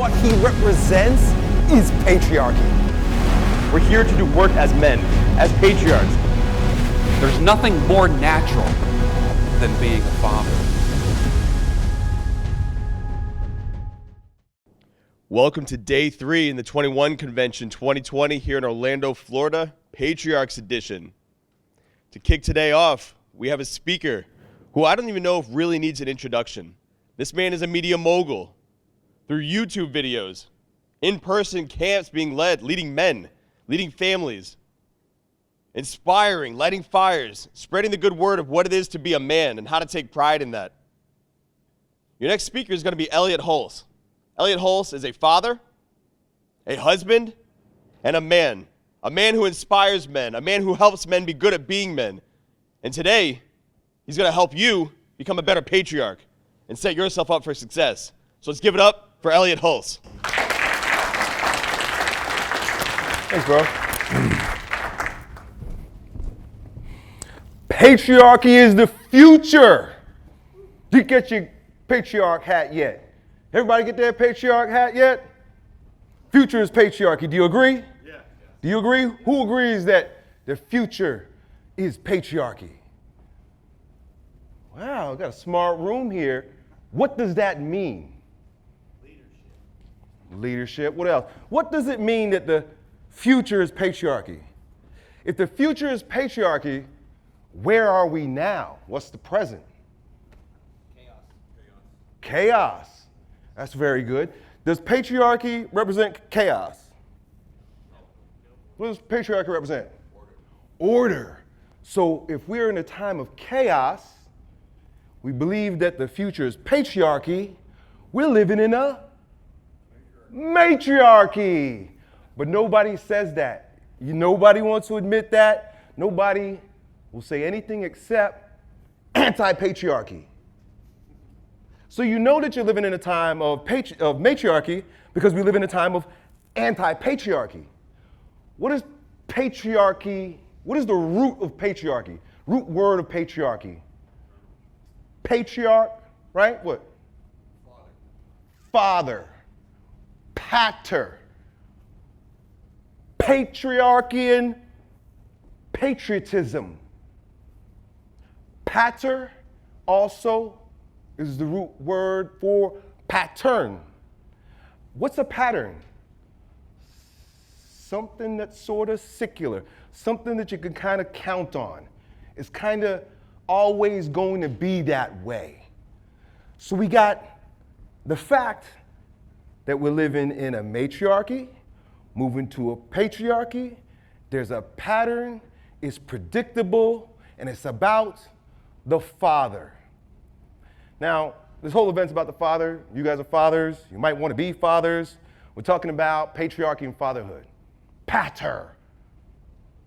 What he represents is patriarchy. We're here to do work as men, as patriarchs. There's nothing more natural than being a father. Welcome to day 3 in the 21 Convention 2020 here in Orlando, Florida, Patriarchs Edition. To kick today off, we have a speaker who I don't even know if really needs an introduction. This man is a media mogul. Through YouTube videos, in-person camps being led, leading men, leading families, inspiring, lighting fires, spreading the good word of what it is to be a man and how to take pride in that. Your next speaker is going to be Elliot Hulse. Elliot Hulse is a father, a husband, and a man who inspires men, a man who helps men be good at being men. And today, he's going to help you become a better patriarch and set yourself up for success. So let's give it up for Elliot Hulse. Thanks, bro. Patriarchy is the future. Did you get your patriarch hat yet? Everybody get their patriarch hat yet? Future is patriarchy. Do you agree? Yeah. Do you agree? Who agrees that the future is patriarchy? Wow, got a smart room here. What does that mean? Leadership. What else? What does it mean that the future is patriarchy? If the future is patriarchy, where are we now? What's the present? Chaos. That's very good. Does patriarchy represent chaos? What does patriarchy represent? Order. So if we're in a time of chaos, we believe that the future is patriarchy, we're living in a matriarchy. But nobody says that. Nobody wants to admit that. Nobody will say anything except anti-patriarchy. So you know that you're living in a time of matriarchy because we live in a time of anti-patriarchy. What is patriarchy? What is the root of patriarchy? Root word of patriarchy. Patriarch, right? What? Father. Pater. Patriarchy and patriotism. Pater also is the root word for pattern. What's a pattern? Something that's sort of secular, something that you can kind of count on. It's kind of always going to be that way. So we got the fact that we're living in a matriarchy, moving to a patriarchy. There's a pattern, it's predictable, and it's about the father. Now, this whole event's about the father. You guys are fathers. You might want to be fathers. We're talking about patriarchy and fatherhood. Pater.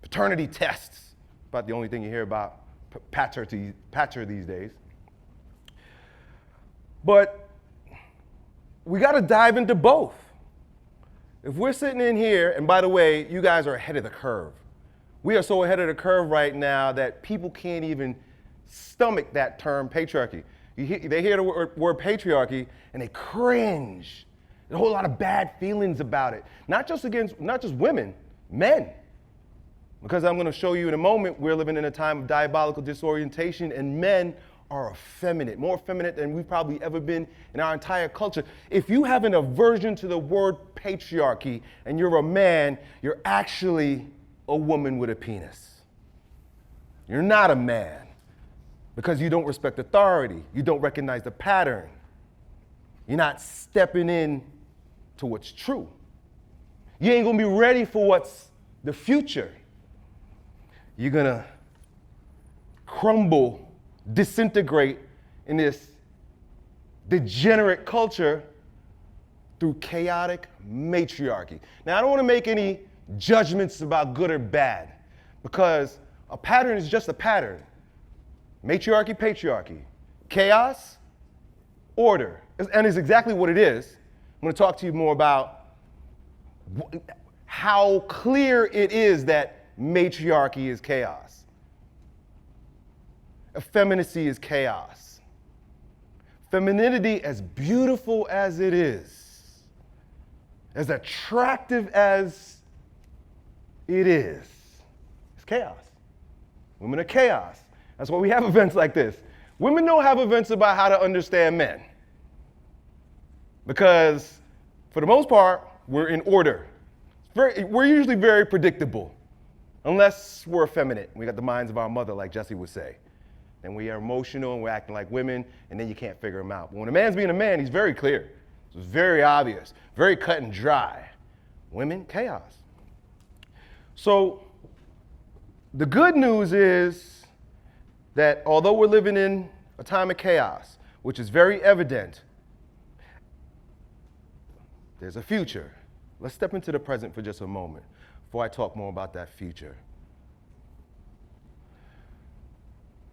Paternity tests. About the only thing you hear about pater these days. But we got to dive into both. If we're sitting in here, and by the way, you guys are ahead of the curve. We are so ahead of the curve right now that people can't even stomach that term patriarchy. They hear the word patriarchy and they cringe. There's a whole lot of bad feelings about it. Not just women, men. Because I'm going to show you in a moment, we're living in a time of diabolical disorientation and men are effeminate, more effeminate than we've probably ever been in our entire culture. If you have an aversion to the word patriarchy and you're a man, you're actually a woman with a penis. You're not a man because you don't respect authority. You don't recognize the pattern. You're not stepping in to what's true. You ain't gonna be ready for what's the future. You're gonna crumble, disintegrate in this degenerate culture through chaotic matriarchy. Now, I don't want to make any judgments about good or bad because a pattern is just a pattern. Matriarchy, patriarchy. Chaos, order. And it's exactly what it is. I'm going to talk to you more about how clear it is that matriarchy is chaos. Effeminacy is chaos. Femininity, as beautiful as it is, as attractive as it is, it's chaos. Women are chaos. That's why we have events like this. Women don't have events about how to understand men. Because for the most part, we're in order. We're usually very predictable, unless we're effeminate. We got the minds of our mother, like Jesse would say. Then we are emotional and we're acting like women, and then you can't figure them out. But when a man's being a man, he's very clear. It's very obvious, very cut and dry. Women, chaos. So the good news is that although we're living in a time of chaos, which is very evident, there's a future. Let's step into the present for just a moment before I talk more about that future.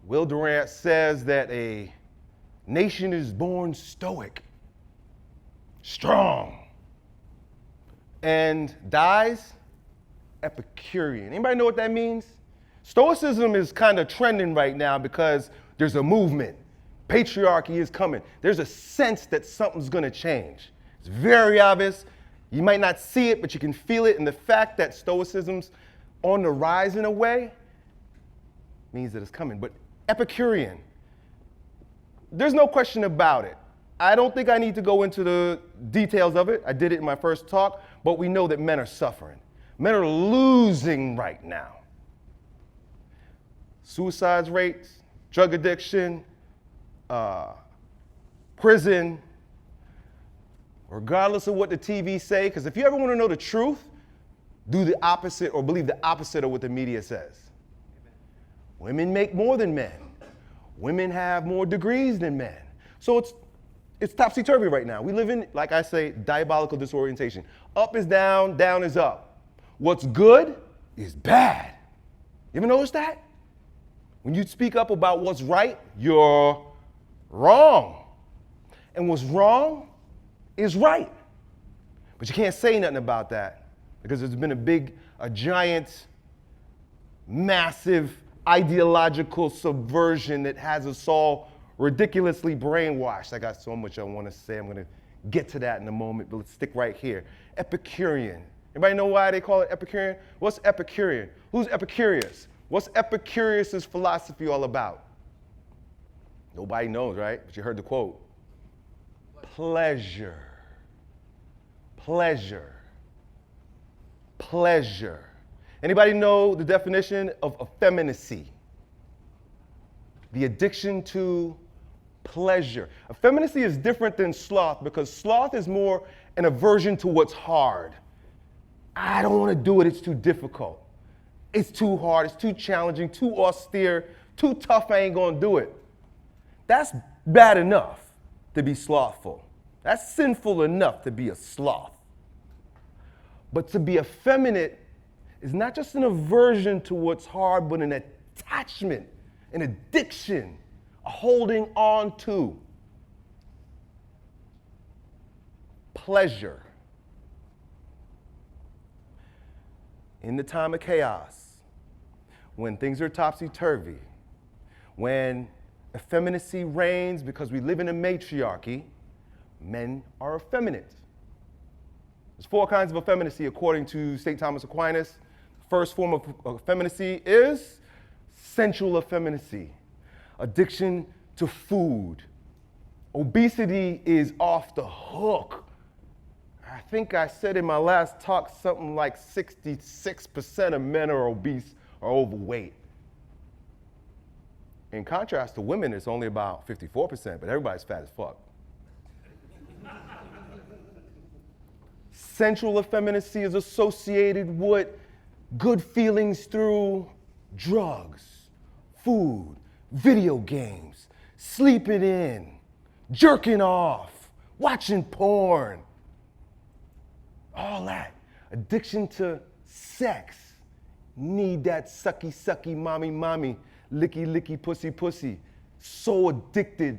Will Durant says that a nation is born stoic, strong, and dies Epicurean. Anybody know what that means? Stoicism is kind of trending right now because there's a movement. Patriarchy is coming. There's a sense that something's going to change. It's very obvious. You might not see it, but you can feel it. And the fact that Stoicism's on the rise in a way means that it's coming. But Epicurean, there's no question about it. I don't think I need to go into the details of it. I did it in my first talk, but we know that men are suffering. Men are losing right now. Suicide rates, drug addiction, prison, regardless of what the TV say, because if you ever want to know the truth, do the opposite or believe the opposite of what the media says. Amen. Women make more than men. Women have more degrees than men. So it's topsy-turvy right now. We live in, like I say, diabolical disorientation. Up is down, down is up. What's good is bad. You ever notice that? When you speak up about what's right, you're wrong. And what's wrong is right. But you can't say nothing about that because there's been a giant, massive ideological subversion that has us all ridiculously brainwashed. I got so much I want to say. I'm going to get to that in a moment, but let's stick right here. Epicurean. Anybody know why they call it Epicurean? What's Epicurean? Who's Epicurus? What's Epicurus' philosophy all about? Nobody knows, right? But you heard the quote. Pleasure. Pleasure. Pleasure. Anybody know the definition of effeminacy? The addiction to pleasure. Effeminacy is different than sloth because sloth is more an aversion to what's hard. I don't want to do it, it's too difficult. It's too hard, it's too challenging, too austere, too tough, I ain't gonna do it. That's bad enough to be slothful. That's sinful enough to be a sloth. But to be effeminate is not just an aversion to what's hard, but an attachment, an addiction, a holding on to. Pleasure. In the time of chaos, when things are topsy-turvy, when effeminacy reigns because we live in a matriarchy, men are effeminate. There's 4 kinds of effeminacy according to St. Thomas Aquinas. The first form of effeminacy is sensual effeminacy, addiction to food. Obesity is off the hook. I think I said in my last talk something like 66% of men are obese or overweight. In contrast to women, it's only about 54%, but everybody's fat as fuck. Sensual effeminacy is associated with good feelings through drugs, food, video games, sleeping in, jerking off, watching porn. All that. Addiction to sex. Need that sucky, sucky, mommy, mommy, licky, licky, pussy, pussy. So addicted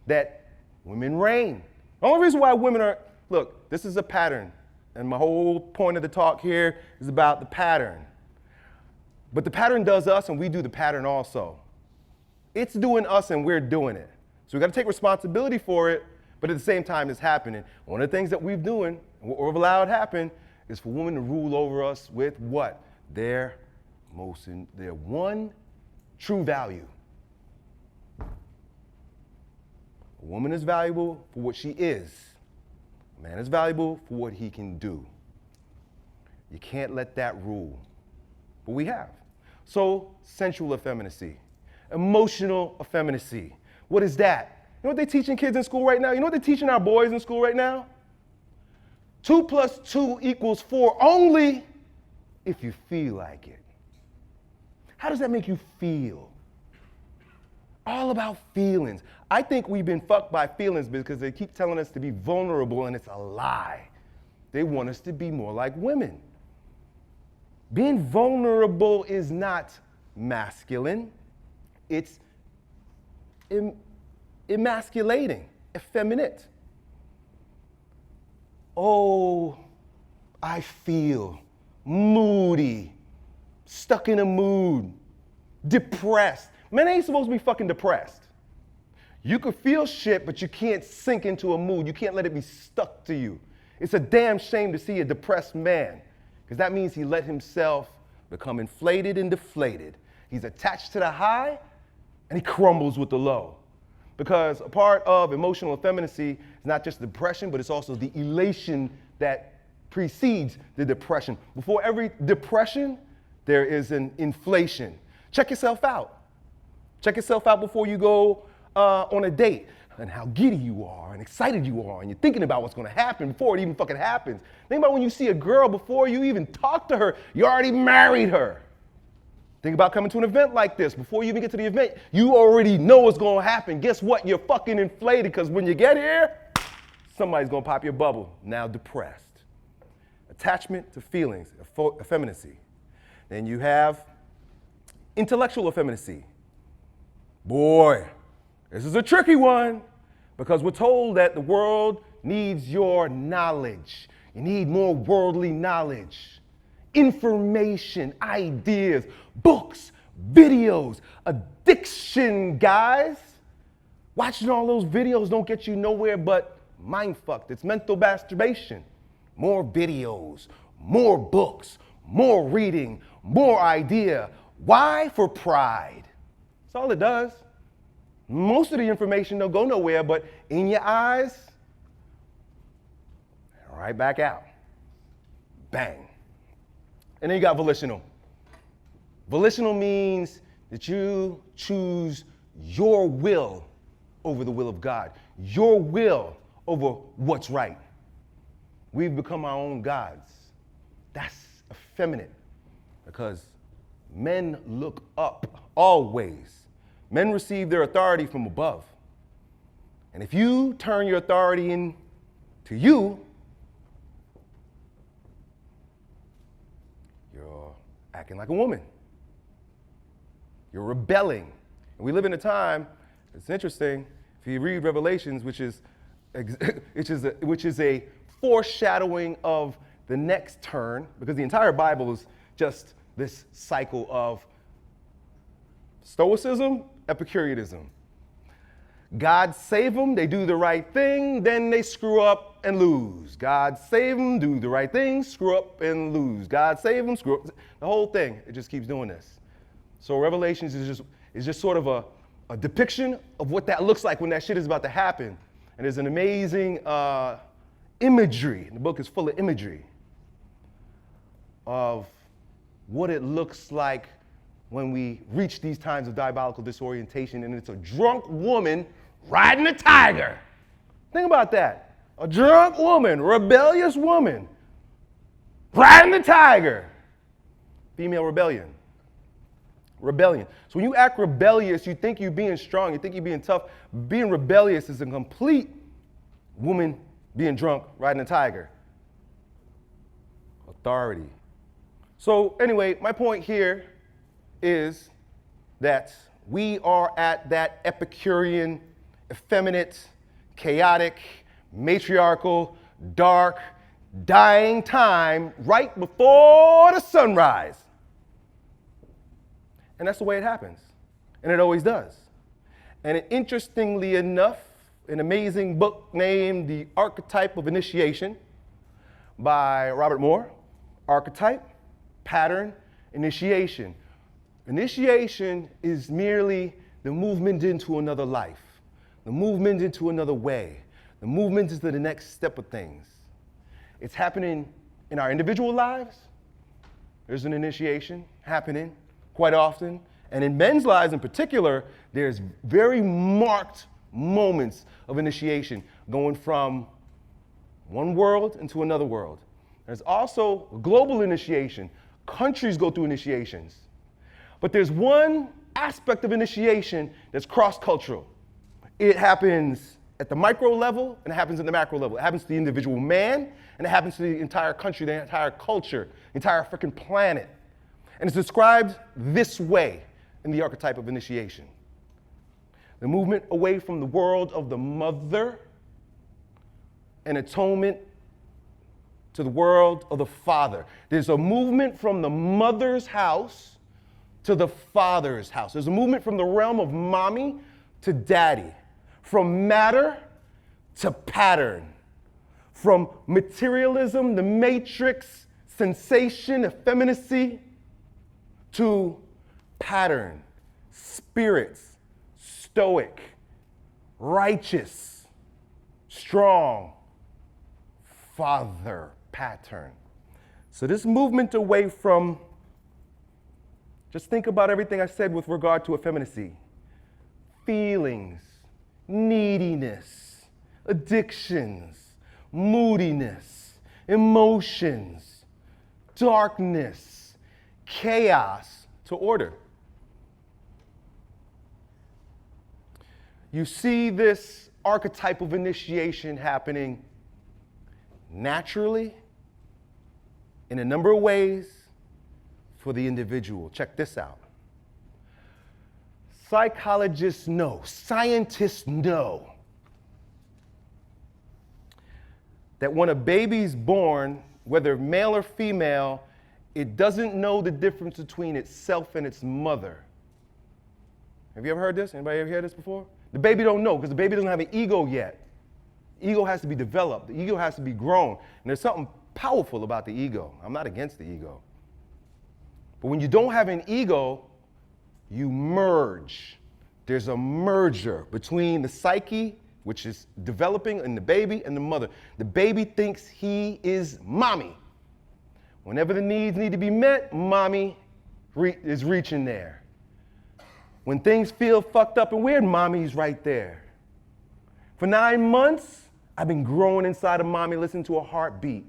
that women reign. The only reason why women are, look, this is a pattern. And my whole point of the talk here is about the pattern. But the pattern does us and we do the pattern also. It's doing us and we're doing it. So we got to take responsibility for it, But at the same time it's happening. One of the things that we're doing, and what we've allowed happen, is for women to rule over us with what? Their one true value. A woman is valuable for what she is. A man is valuable for what he can do. You can't let that rule. But we have. So, sensual effeminacy, emotional effeminacy. What is that? You know what they're teaching kids in school right now? You know what they're teaching our boys in school right now? 2 + 2 = 4 only if you feel like it. How does that make you feel? All about feelings. I think we've been fucked by feelings because they keep telling us to be vulnerable, and it's a lie. They want us to be more like women. Being vulnerable is not masculine. It's emasculating, effeminate. Oh, I feel moody, stuck in a mood, depressed. Men ain't supposed to be fucking depressed. You could feel shit, but you can't sink into a mood. You can't let it be stuck to you. It's a damn shame to see a depressed man, because that means he let himself become inflated and deflated. He's attached to the high, and he crumbles with the low. Because a part of emotional effeminacy is not just depression, but it's also the elation that precedes the depression. Before every depression, there is an inflation. Check yourself out. Check yourself out before you go on a date, and how giddy you are and excited you are, and you're thinking about what's gonna happen before it even fucking happens. Think about when you see a girl before you even talk to her, you already married her. Think about coming to an event like this. Before you even get to the event, you already know what's gonna happen. Guess what? You're fucking inflated, because when you get here, somebody's gonna pop your bubble. Now depressed. Attachment to feelings, effeminacy. Then you have intellectual effeminacy. Boy, this is a tricky one, because we're told that the world needs your knowledge. You need more worldly knowledge, information, ideas, books, videos, addiction, guys. Watching all those videos don't get you nowhere but mind fucked. It's mental masturbation. More videos, more books, more reading, more idea. Why? For pride. That's all it does. Most of the information don't go nowhere but in your eyes, and right back out. Bang. And then you got volitional. Volitional means that you choose your will over the will of God, your will over what's right. We've become our own gods. That's effeminate, because men look up always. Men receive their authority from above. And if you turn your authority into you, you're acting like a woman. You're rebelling. And we live in a time, it's interesting, if you read Revelations, which is a foreshadowing of the next turn, because the entire Bible is just this cycle of Stoicism, Epicureanism. God save them, they do the right thing, then they screw up and lose. God save them, do the right thing, screw up and lose. God save them, screw up. The whole thing, it just keeps doing this. So Revelations is just sort of a depiction of what that looks like when that shit is about to happen. And there's an amazing imagery. The book is full of imagery of what it looks like when we reach these times of diabolical disorientation, and it's a drunk woman riding a tiger. Think about that. A drunk woman, rebellious woman, riding the tiger. Female rebellion. Rebellion. So when you act rebellious, you think you're being strong, you think you're being tough. Being rebellious is a complete woman being drunk, riding a tiger. Authority. So anyway, my point here is that we are at that Epicurean, effeminate, chaotic, matriarchal, dark, dying time right before the sunrise. And that's the way it happens. And it always does. And interestingly enough, an amazing book named The Archetype of Initiation by Robert Moore. Archetype, pattern, initiation. Initiation is merely the movement into another life, the movement into another way, the movement into the next step of things. It's happening in our individual lives. There's an initiation happening quite often. And in men's lives in particular, there's very marked moments of initiation going from one world into another world. There's also global initiation. Countries go through initiations. But there's one aspect of initiation that's cross-cultural. It happens at the micro level and it happens at the macro level. It happens to the individual man and it happens to the entire country, the entire culture, the entire freaking planet. And it's described this way in the archetype of initiation. The movement away from the world of the mother and atonement to the world of the father. There's a movement from the mother's house to the father's house. There's a movement from the realm of mommy to daddy, from matter to pattern, from materialism, the matrix, sensation, effeminacy, to pattern, spirits, stoic, righteous, strong, father pattern. So this movement away from, just think about everything I said with regard to effeminacy. Feelings, neediness, addictions, moodiness, emotions, darkness, chaos, to order. You see this archetype of initiation happening naturally in a number of ways for the individual. Check this out. Psychologists know, scientists know that when a baby's born, whether male or female, it doesn't know the difference between itself and its mother. Have you ever heard this? Anybody ever heard this before? The baby don't know because the baby doesn't have an ego yet. Ego has to be developed. The ego has to be grown. And there's something powerful about the ego. I'm not against the ego. But when you don't have an ego, you merge. There's a merger between the psyche, which is developing, and the baby and the mother. The baby thinks he is mommy. Whenever the needs need to be met, mommy is reaching there. When things feel fucked up and weird, mommy's right there. For 9 months, I've been growing inside of mommy, listening to a heartbeat.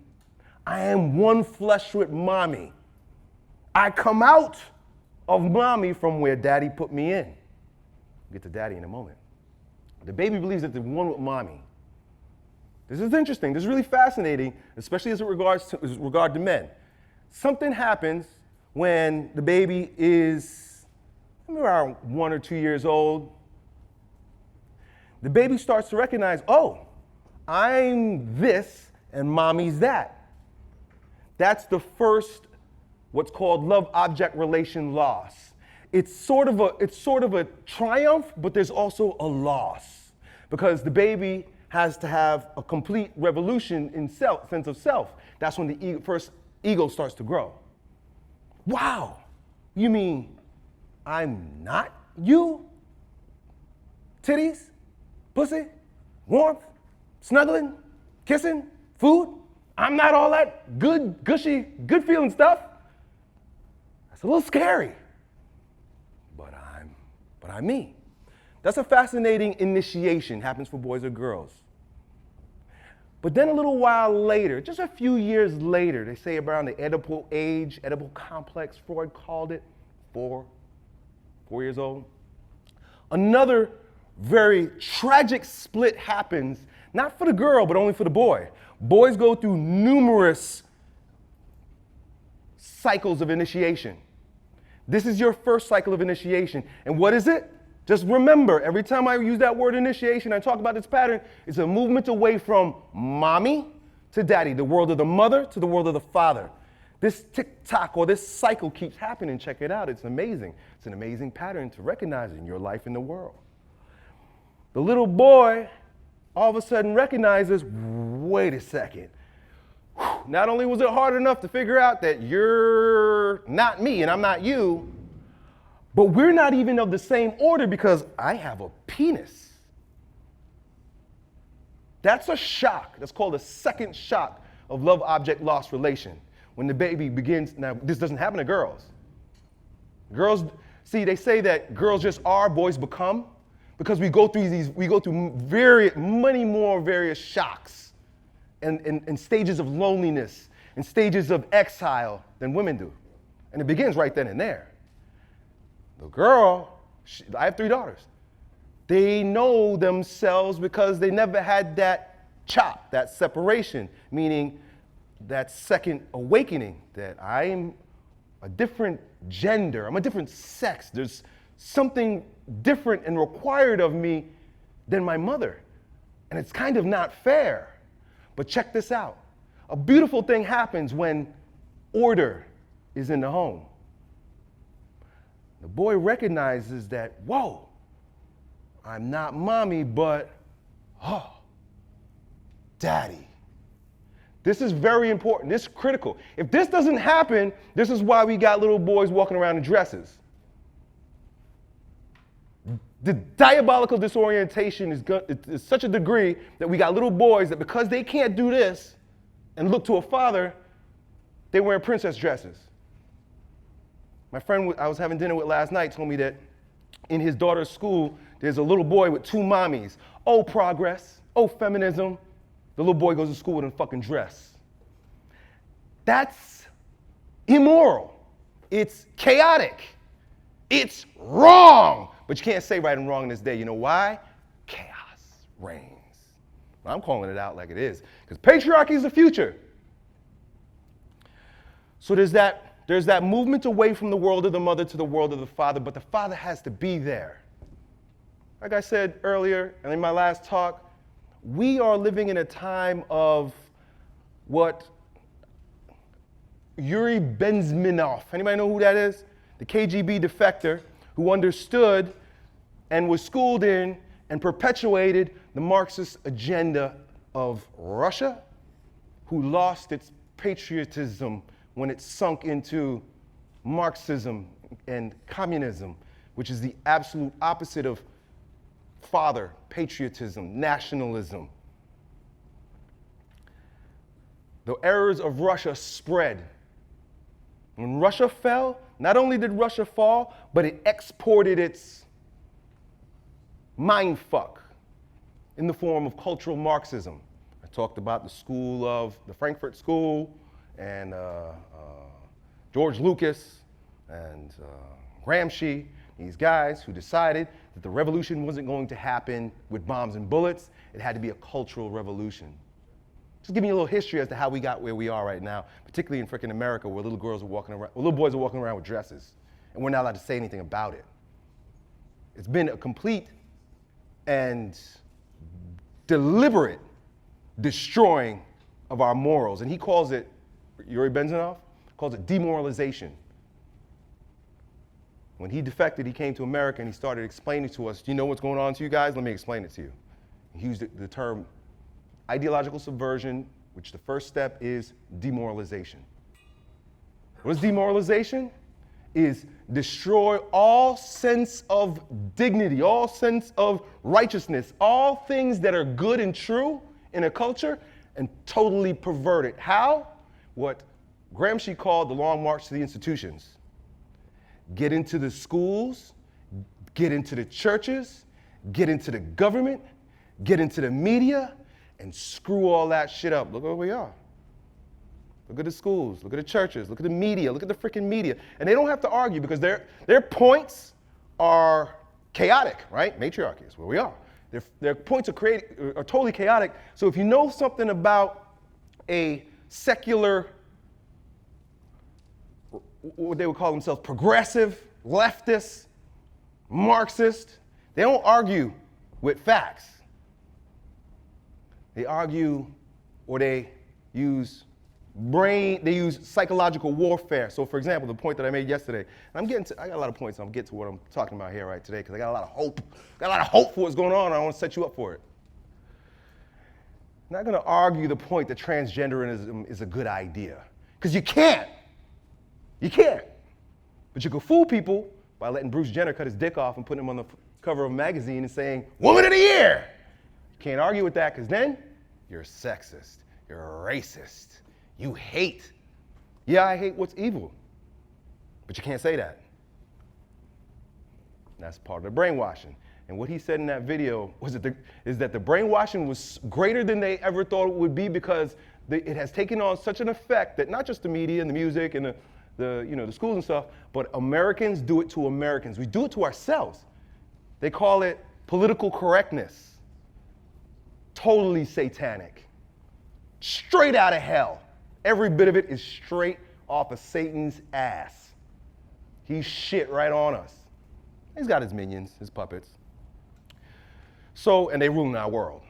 I am one flesh with mommy. I come out of mommy from where daddy put me in. We'll get to daddy in a moment. The baby believes that they're one with mommy. This is interesting. This is really fascinating, especially as it regards to men. Something happens when the baby is around 1 or 2 years old. The baby starts to recognize, oh, I'm this and mommy's that. That's the first, what's called love object relation loss. It's sort of a triumph, but there's also a loss because the baby has to have a complete revolution in sense of self. That's when the first ego starts to grow. Wow, you mean I'm not you? Titties, pussy, warmth, snuggling, kissing, food? I'm not all that good, gushy, good feeling stuff. That's a little scary. But I'm me. That's a fascinating initiation, happens for boys or girls. But then a little while later, just a few years later, they say around the Oedipal age, Oedipal complex, Freud called it, 4 years old. Another very tragic split happens, not for the girl, but only for the boy. Boys go through numerous cycles of initiation. This is your first cycle of initiation. And what is it? Just remember, every time I use that word initiation, I talk about this pattern, it's a movement away from mommy to daddy, the world of the mother to the world of the father. This tick-tock or this cycle keeps happening. Check it out. It's amazing. It's an amazing pattern to recognize in your life in the world. The little boy all of a sudden recognizes, wait a second. Not only was it hard enough to figure out that you're not me and I'm not you, but we're not even of the same order because I have a penis. That's a shock. That's called a second shock of love object loss relation. When the baby begins, now this doesn't happen to girls. Girls, see, they say that girls just are, boys become, because we go through many more various shocks and stages of loneliness and stages of exile than women do. And it begins right then and there. The girl, I have 3 daughters. They know themselves because they never had that chop, that separation, meaning that second awakening that I'm a different gender, I'm a different sex. There's something different and required of me than my mother. And it's kind of not fair. But check this out. A beautiful thing happens when order is in the home. The boy recognizes that, whoa, I'm not mommy, but, daddy. This is very important. This is critical. If this doesn't happen, this is why we got little boys walking around in dresses. The diabolical disorientation is such a degree that we got little boys that because they can't do this and look to a father, they're wearing princess dresses. My friend I was having dinner with last night told me that in his daughter's school, there's a little boy with 2 mommies. Oh, progress. Oh, feminism. The little boy goes to school in a fucking dress. That's immoral. It's chaotic. It's wrong. But you can't say right and wrong in this day. You know why? Chaos reigns. I'm calling it out like it is. Because patriarchy is the future. So there's that movement away from the world of the mother to the world of the father, but the father has to be there. Like I said earlier, and in my last talk, we are living in a time of what Yuri Bezmenov, anybody know who that is? The KGB defector who understood and was schooled in and perpetuated the Marxist agenda of Russia, who lost its patriotism when it sunk into Marxism and communism, which is the absolute opposite of father, patriotism, nationalism. The errors of Russia spread. When Russia fell, not only did Russia fall, but it exported its mind fuck in the form of cultural Marxism. I talked about the Frankfurt School, and George Lucas, and Gramsci, these guys who decided that the revolution wasn't going to happen with bombs and bullets, it had to be a cultural revolution. Just give me a little history as to how we got where we are right now, particularly in frickin' America where little boys are walking around with dresses, and we're not allowed to say anything about it. It's been a complete and deliberate destroying of our morals, and he calls it, Yuri Bezmenov calls it demoralization. When he defected, he came to America and he started explaining to us, do you know what's going on to you guys? Let me explain it to you. He used the term ideological subversion, which the first step is demoralization. What is demoralization? Is destroy all sense of dignity, all sense of righteousness, all things that are good and true in a culture, and totally pervert it. How? What Gramsci called the long march to the institutions. Get into the schools, get into the churches, get into the government, get into the media, and screw all that shit up. Look where we are. Look at the schools, look at the churches, look at the media, look at the freaking media. And they don't have to argue because their points are chaotic, right? Matriarchy is where we are. Their points are totally chaotic. So if you know something about a secular, what they would call themselves, progressive, leftist, Marxist, they don't argue with facts. They argue or they use psychological warfare. So for example, the point that I made yesterday, and I got a lot of points, I'm getting to what I'm talking about here right today, because I got a lot of hope. Got a lot of hope for what's going on, and I want to set you up for it. I'm not going to argue the point that transgenderism is a good idea, because you can't. You can't. But you can fool people by letting Bruce Jenner cut his dick off and putting him on the cover of a magazine and saying, Woman of the Year! You can't argue with that, because then you're sexist, you're a racist, you hate. Yeah, I hate what's evil, but you can't say that. That's part of the brainwashing. And what he said in that video is that the brainwashing was greater than they ever thought it would be, because it has taken on such an effect that not just the media and the music and the schools and stuff, but Americans do it to Americans. We do it to ourselves. They call it political correctness. Totally satanic. Straight out of hell. Every bit of it is straight off of Satan's ass. He's shit right on us. He's got his minions, his puppets. So, and they rule our world.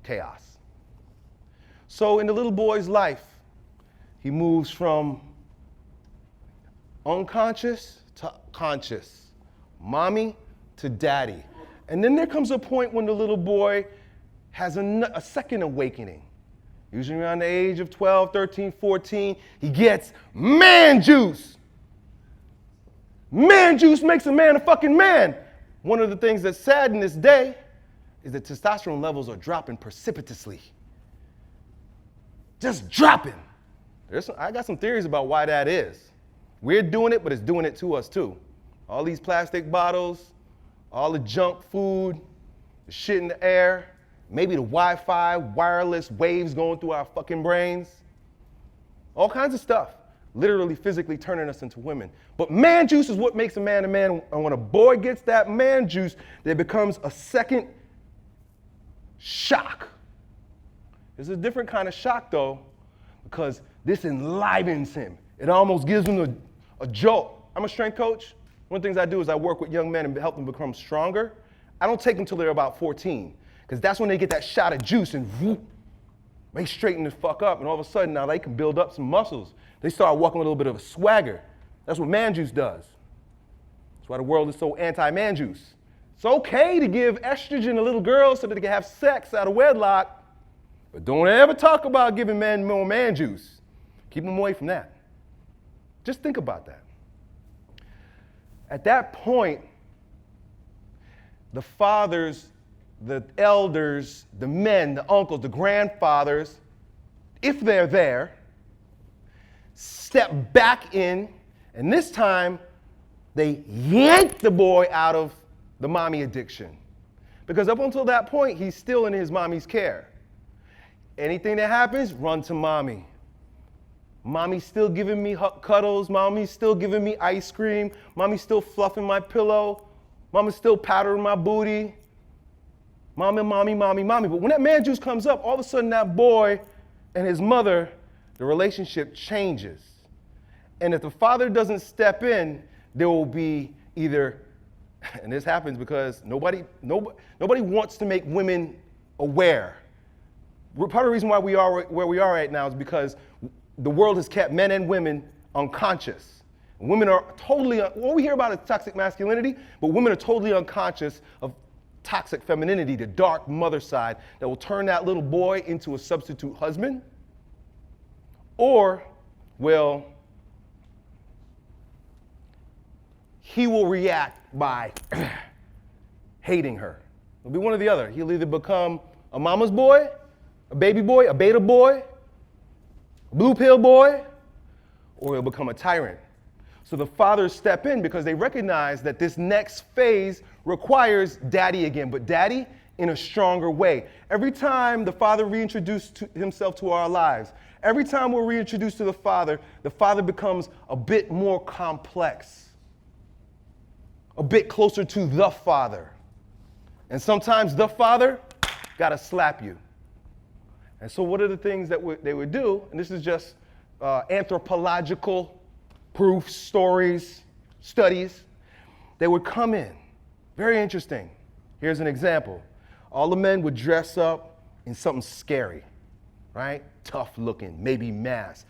Chaos. So in the little boy's life, he moves from unconscious to conscious, mommy to daddy. And then there comes a point when the little boy has a second awakening. Usually around the age of 12, 13, 14, he gets man juice. Man juice makes a man a fucking man. One of the things that's sad in this day is that testosterone levels are dropping precipitously. Just dropping. I got some theories about why that is. We're doing it, but it's doing it to us too. All these plastic bottles, all the junk food, the shit in the air, maybe the Wi-Fi, wireless waves going through our fucking brains. All kinds of stuff, literally physically turning us into women. But man juice is what makes a man a man. And when a boy gets that man juice, there becomes a second shock. It's a different kind of shock though, because this enlivens him. It almost gives him a jolt. I'm a strength coach. One of the things I do is I work with young men and help them become stronger. I don't take them till they're about 14, because that's when they get that shot of juice and whoop, they straighten the fuck up, and all of a sudden now they can build up some muscles. They start walking with a little bit of a swagger. That's what man juice does. That's why the world is so anti-man juice. It's okay to give estrogen to little girls so that they can have sex out of wedlock, but don't ever talk about giving men more man juice. Keep them away from that. Just think about that. At that point, the fathers, the elders, the men, the uncles, the grandfathers, if they're there, step back in, and this time they yank the boy out of the mommy addiction. Because up until that point, he's still in his mommy's care. Anything that happens, run to mommy. Mommy's still giving me cuddles. Mommy's still giving me ice cream. Mommy's still fluffing my pillow. Mama's still powdering my booty. Mommy, mommy, mommy, mommy. But when that man juice comes up, all of a sudden that boy and his mother, the relationship changes. And if the father doesn't step in, there will be either, and this happens because nobody wants to make women aware. Part of the reason why we are where we are right now is because the world has kept men and women unconscious. Women are totally, what we hear about is toxic masculinity, but women are totally unconscious of toxic femininity, the dark mother side that will turn that little boy into a substitute husband, or, well, he will react by hating her. It'll be one or the other. He'll either become a mama's boy, a baby boy, a beta boy, a blue pill boy, or he'll become a tyrant. So the fathers step in because they recognize that this next phase requires daddy again, but daddy in a stronger way. Every time the father reintroduced himself to our lives, every time we're reintroduced to the father becomes a bit more complex, a bit closer to the father. And sometimes the father gotta slap you. And so what are the things that they would do? And this is just anthropological proof, stories, studies. They would come in. Very interesting. Here's an example. All the men would dress up in something scary, right? Tough looking, maybe mask.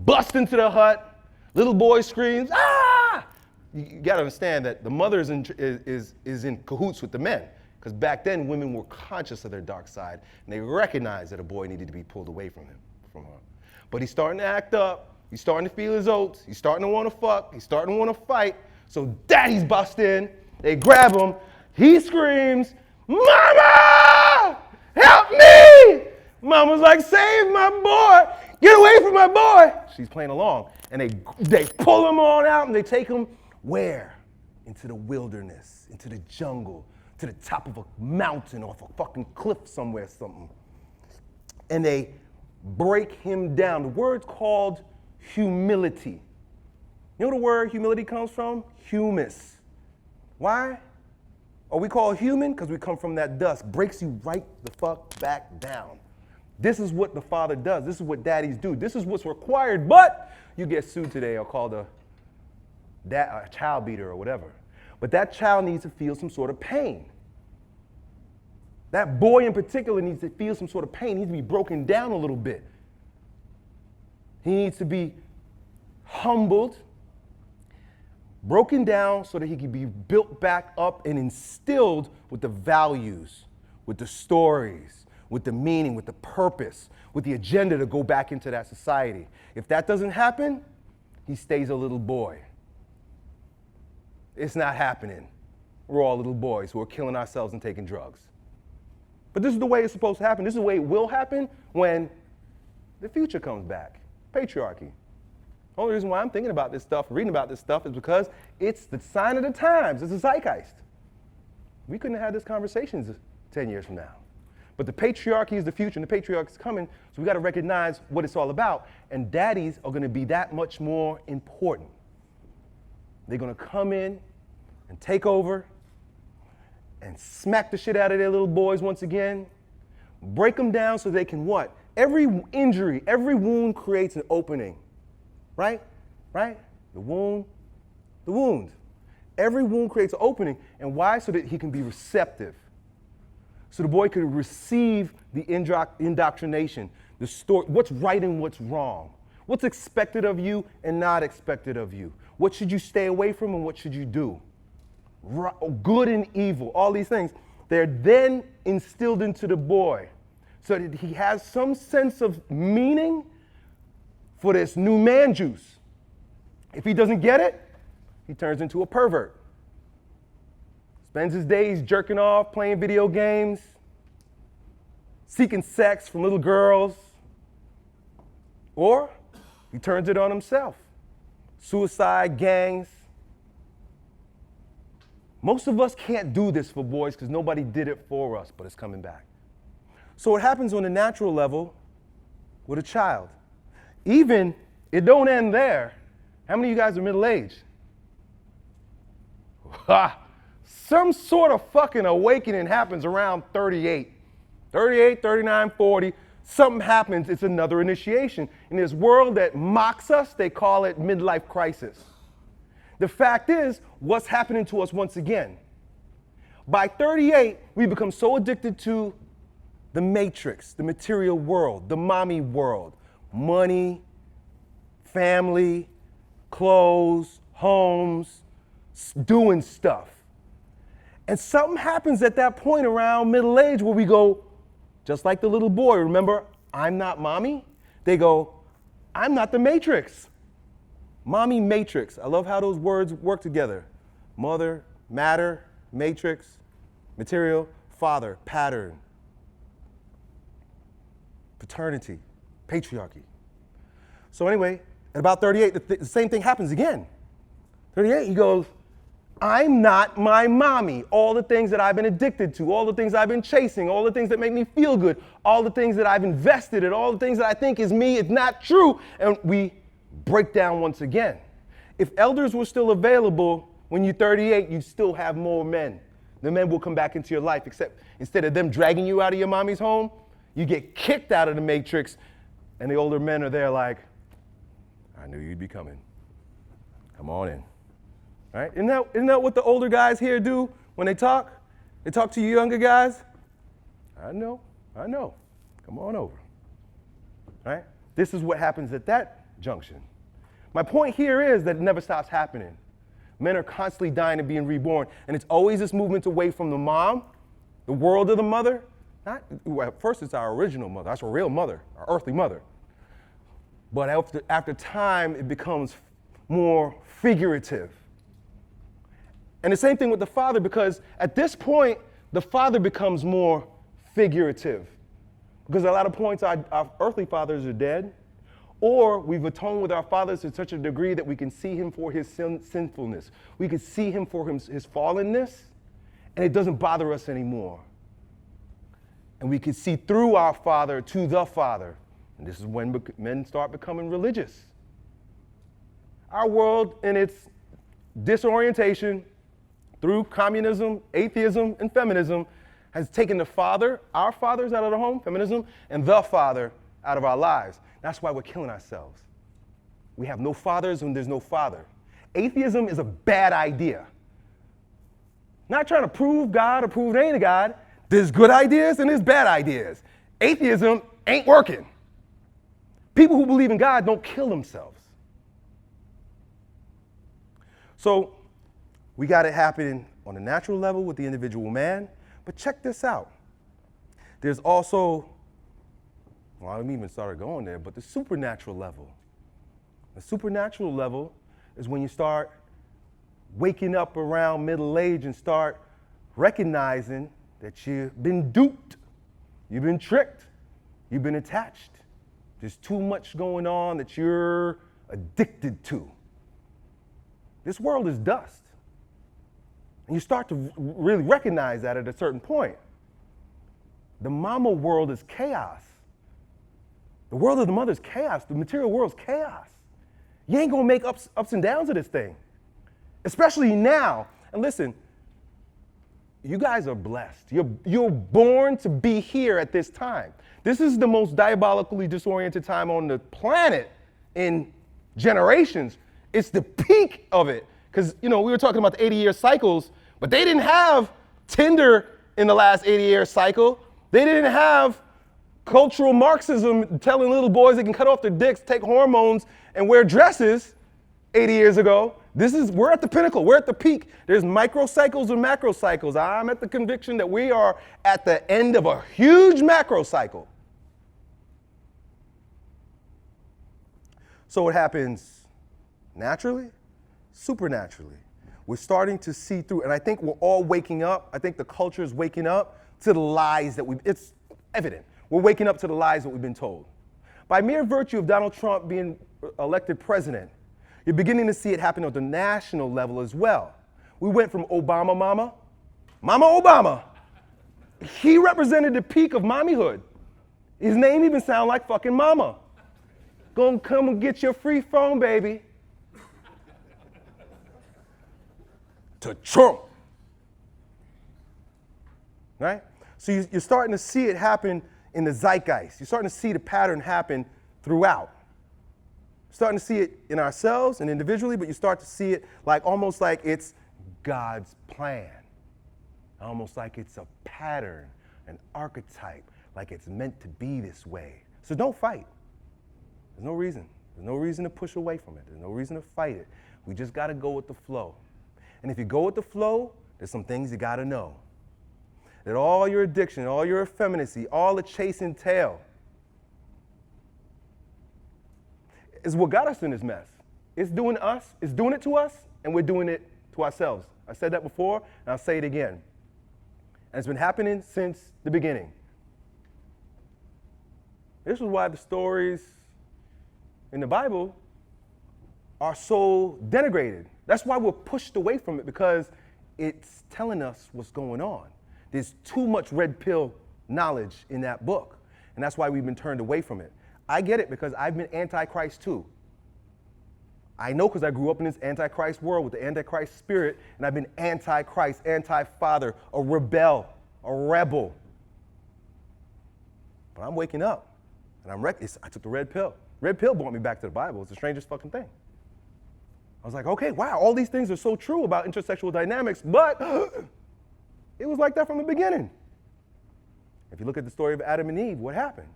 Bust into the hut. Little boy screams, ah! You gotta understand that the mother is in cahoots with the men, Because back then, women were conscious of their dark side, and they recognized that a boy needed to be pulled away from her. But he's starting to act up, he's starting to feel his oats, he's starting to want to fuck, he's starting to want to fight, so daddy's bust in, they grab him, he screams, "Mama! Help me!" Mama's like, "Save my boy! Get away from my boy!" She's playing along, and they pull him on out, and they take him where? Into the wilderness, into the jungle, to the top of a mountain, off a fucking cliff somewhere, something. And they break him down. The word's called humility. You know where the word humility comes from? Humus. Why? Are we called human? Because we come from that dust. Breaks you right the fuck back down. This is what the father does. This is what daddies do. This is what's required, but you get sued today or called a child beater or whatever. But that child needs to feel some sort of pain. That boy in particular needs to feel some sort of pain. He needs to be broken down a little bit. He needs to be humbled, broken down so that he can be built back up and instilled with the values, with the stories, with the meaning, with the purpose, with the agenda to go back into that society. If that doesn't happen, he stays a little boy. It's not happening. We're all little boys who are killing ourselves and taking drugs. But this is the way it's supposed to happen. This is the way it will happen when the future comes back. Patriarchy. The only reason why I'm thinking about this stuff, reading about this stuff, is because it's the sign of the times. It's a zeitgeist. We couldn't have had this conversation 10 years from now. But the patriarchy is the future, and the patriarchy is coming, so we got to recognize what it's all about. And daddies are going to be that much more important. They're going to come in and take over and smack the shit out of their little boys once again, break them down so they can what? Every injury, every wound creates an opening, right? Right? The wound. Every wound creates an opening. And why? So that he can be receptive. So the boy can receive the indoctrination, the story, what's right and what's wrong, what's expected of you and not expected of you. What should you stay away from and what should you do? Good and evil, all these things. They're then instilled into the boy so that he has some sense of meaning for this new man juice. If he doesn't get it, he turns into a pervert. Spends his days jerking off, playing video games, seeking sex from little girls, or he turns it on himself. Suicide, gangs. Most of us can't do this for boys because nobody did it for us, but it's coming back. So it happens on a natural level with a child. Even, it don't end there. How many of you guys are middle-aged? Some sort of fucking awakening happens around 38. 38, 39, 40. Something happens, it's another initiation. In this world that mocks us, they call it midlife crisis. The fact is, what's happening to us once again? By 38, we become so addicted to the matrix, the material world, the mommy world. Money, family, clothes, homes, doing stuff. And something happens at that point around middle age where we go, just like the little boy, remember, I'm not mommy? They go, I'm not the matrix. Mommy matrix. I love how those words work together. Mother, matter, matrix, material, father, pattern, paternity, patriarchy. So anyway, at about 38, the same thing happens again. 38, he goes, I'm not my mommy. All the things that I've been addicted to, all the things I've been chasing, all the things that make me feel good, all the things that I've invested in, all the things that I think is me, it's not true. And we break down once again. If elders were still available when you're 38, you still have more men. The men will come back into your life, except instead of them dragging you out of your mommy's home, you get kicked out of the matrix, and the older men are there like, I knew you'd be coming. Come on in. Right? Isn't that what the older guys here do when they talk? They talk to you younger guys? I know. Come on over. Right? This is what happens at that junction. My point here is that it never stops happening. Men are constantly dying and being reborn, and it's always this movement away from the mom The world of the mother, well, first it's our original mother. That's our real mother, our earthly mother. But after time, it becomes more figurative. And the same thing with the father, because at this point, the father becomes more figurative. Because at a lot of points, our earthly fathers are dead, or we've atoned with our fathers to such a degree that we can see him for his sinfulness. We can see him for his fallenness, and it doesn't bother us anymore. And we can see through our father to the father. And this is when men start becoming religious. Our world, in its disorientation, through communism, atheism, and feminism, has taken the father, our fathers out of the home, feminism, and the father out of our lives. That's why we're killing ourselves. We have no fathers when there's no father. Atheism is a bad idea. Not trying to prove God or prove there ain't a God. There's good ideas and there's bad ideas. Atheism ain't working. People who believe in God don't kill themselves. So we got it happening on a natural level with the individual man, but check this out. There's also, well, I haven't even started going there, but the supernatural level. The supernatural level is when you start waking up around middle age and start recognizing that you've been duped, you've been tricked, you've been attached. There's too much going on that you're addicted to. This world is dust. And you start to really recognize that at a certain point. The mama world is chaos. The world of the mother is chaos. The material world is chaos. You ain't gonna make ups and downs of this thing, especially now. And listen, you guys are blessed. You're born to be here at this time. This is the most diabolically disoriented time on the planet in generations. It's the peak of it. Because, we were talking about the 80-year cycles, but they didn't have Tinder in the last 80-year cycle. They didn't have cultural Marxism telling little boys they can cut off their dicks, take hormones, and wear dresses 80 years ago. We're at the pinnacle. We're at the peak. There's microcycles and macrocycles. I'm at the conviction that we are at the end of a huge macro cycle. So it happens naturally, supernaturally. We're starting to see through, and I think we're all waking up. I think the culture is waking up to the lies that it's evident. We're waking up to the lies that we've been told. By mere virtue of Donald Trump being elected president, you're beginning to see it happen at the national level as well. We went from Obama Mama Obama. He represented the peak of mommyhood. His name even sounded like fucking mama. Gonna come and get your free phone, baby. To Trump. Right? So you're starting to see it happen in the zeitgeist. You're starting to see the pattern happen throughout. You're starting to see it in ourselves and individually, but you start to see it almost like it's God's plan. Almost like it's a pattern, an archetype, like it's meant to be this way. So don't fight. There's no reason. There's no reason to push away from it. There's no reason to fight it. We just got to go with the flow. And if you go with the flow, there's some things you got to know. That all your addiction, all your effeminacy, all the chasing tail is what got us in this mess. It's doing it to us, and we're doing it to ourselves. I said that before, and I'll say it again. And it's been happening since the beginning. This is why the stories in the Bible are so denigrated. That's why we're pushed away from it, because it's telling us what's going on. There's too much red pill knowledge in that book, and that's why we've been turned away from it. I get it, because I've been anti-Christ too. I know, because I grew up in this anti-Christ world with the anti-Christ spirit, and I've been anti-Christ, anti-father, a rebel, a rebel. But I'm waking up, and I took the red pill. Red pill brought me back to the Bible. It's the strangest fucking thing. I was like, okay, wow, all these things are so true about intersexual dynamics, but it was like that from the beginning. If you look at the story of Adam and Eve, what happened?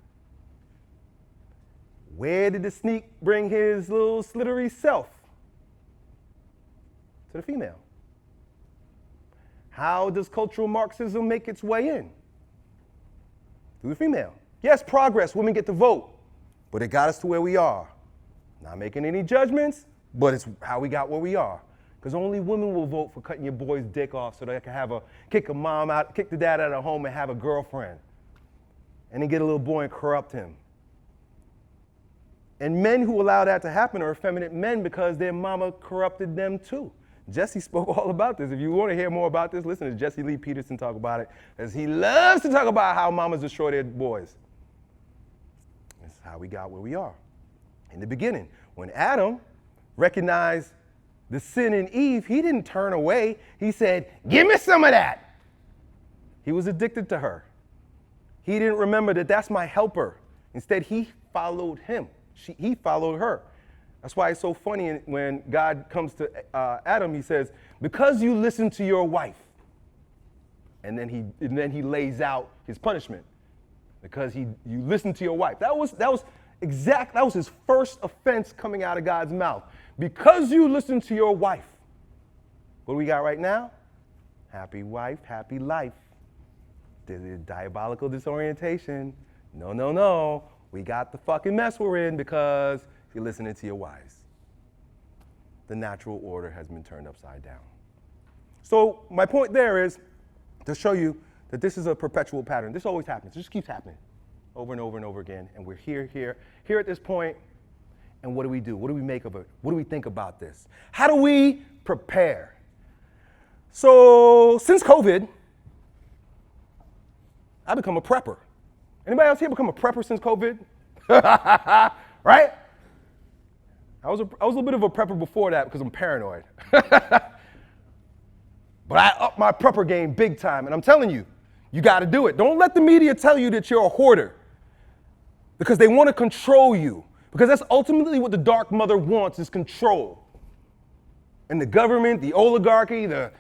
Where did the sneak bring his little slittery self? To the female. How does cultural Marxism make its way in? Through the female. Yes, progress, women get to vote, but it got us to where we are. Not making any judgments, but it's how we got where we are. Because only women will vote for cutting your boy's dick off so they can kick the dad out of the home and have a girlfriend. And then get a little boy and corrupt him. And men who allow that to happen are effeminate men because their mama corrupted them too. Jesse spoke all about this. If you want to hear more about this, listen to Jesse Lee Peterson talk about it, as he loves to talk about how mamas destroy their boys. That's how we got where we are. In the beginning, when Adam recognized the sin in Eve, he didn't turn away. He said, give me some of that. He was addicted to her. He didn't remember that that's my helper. Instead, he followed him. He followed her. That's why it's so funny when God comes to Adam, he says, because you listened to your wife. And then he lays out his punishment. Because you listened to your wife. That was his first offense coming out of God's mouth. Because you listened to your wife. What do we got right now? Happy wife, happy life. There's a diabolical disorientation. No. We got the fucking mess we're in because you're listening to your wives. The natural order has been turned upside down. So my point there is to show you that this is a perpetual pattern. This always happens. It just keeps happening over and over and over again. And we're here at this point. And what do we do? What do we make of it? What do we think about this? How do we prepare? So since COVID, I've become a prepper. Anybody else here become a prepper since COVID? Right? I was a little bit of a prepper before that because I'm paranoid. But I upped my prepper game big time. And I'm telling you, you got to do it. Don't let the media tell you that you're a hoarder because they want to control you. Because that's ultimately what the dark mother wants, is control. And the government, the oligarchy, the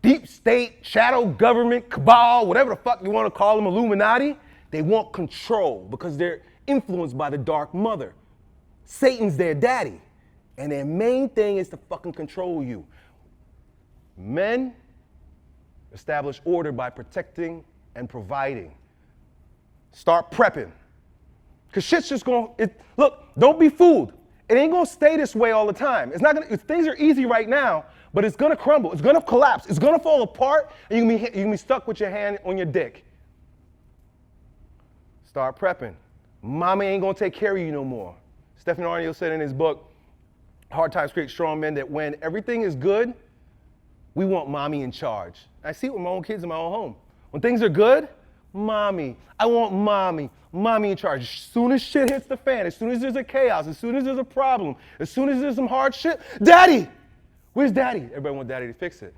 deep state, shadow government, cabal, whatever the fuck you want to call them, Illuminati, they want control because they're influenced by the dark mother. Satan's their daddy. And their main thing is to fucking control you. Men establish order by protecting and providing. Start prepping. Because shit's just look, don't be fooled. It ain't gonna stay this way all the time. Things are easy right now, but it's gonna crumble. It's gonna collapse. It's gonna fall apart, and you can be stuck with your hand on your dick. Start prepping. Mommy ain't gonna take care of you no more. Stephen Arniel said in his book, Hard Times Create Strong Men, that when everything is good, we want mommy in charge. I see it with my own kids in my own home. When things are good, mommy. I want mommy. Mommy in charge. As soon as shit hits the fan, as soon as there's a chaos, as soon as there's a problem, as soon as there's some hard shit, daddy! Where's daddy? Everybody wants daddy to fix it.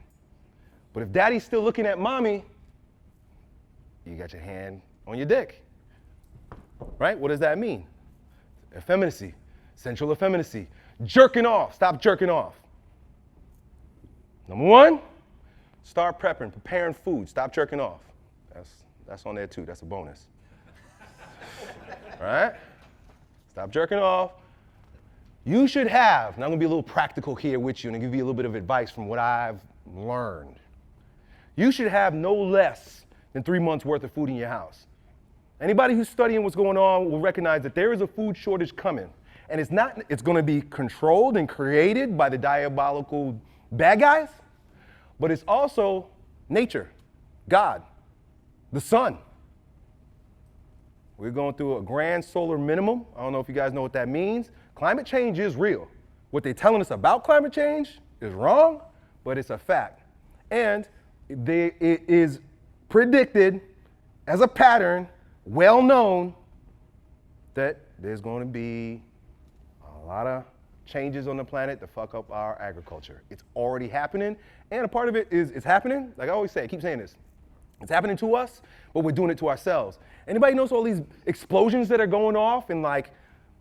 But if daddy's still looking at mommy, you got your hand on your dick. Right? What does that mean? Effeminacy. Central effeminacy. Jerking off. Stop jerking off. Number one, start prepping, preparing food. Stop jerking off. That's on there too. That's a bonus. All right? Stop jerking off. You should have, and I'm going to be a little practical here with you and give you a little bit of advice from what I've learned. You should have no less than 3 months worth of food in your house. Anybody who's studying what's going on will recognize that there is a food shortage coming. And it's going to be controlled and created by the diabolical bad guys, but it's also nature, God, the sun. We're going through a grand solar minimum. I don't know if you guys know what that means. Climate change is real. What they're telling us about climate change is wrong, but it's a fact. And it is predicted as a pattern, well known, that there's going to be a lot of changes on the planet to fuck up our agriculture. It's already happening, and a part of it is it's happening. Like I always say, I keep saying this. It's happening to us, but we're doing it to ourselves. Anybody knows all these explosions that are going off in like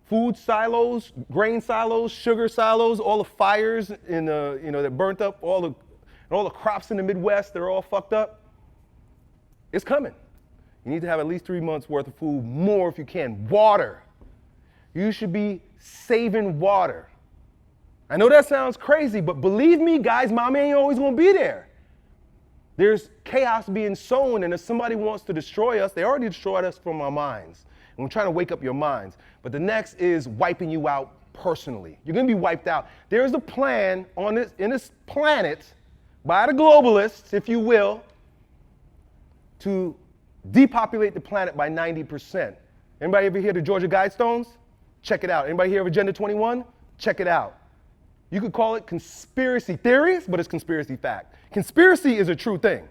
food silos, grain silos, sugar silos, all the fires in the, that burnt up all the crops in the Midwest that are all fucked up? It's coming. You need to have at least 3 months worth of food, more if you can. Water. You should be saving water. I know that sounds crazy, but believe me, guys, mommy ain't always gonna be there. There's chaos being sown, and if somebody wants to destroy us, they already destroyed us from our minds. And we're trying to wake up your minds. But the next is wiping you out personally. You're gonna be wiped out. There's a plan in this planet by the globalists, if you will, to depopulate the planet by 90%. Anybody ever hear the Georgia Guidestones? Check it out. Anybody hear of Agenda 21? Check it out. You could call it conspiracy theories, but it's conspiracy fact. Conspiracy is a true thing.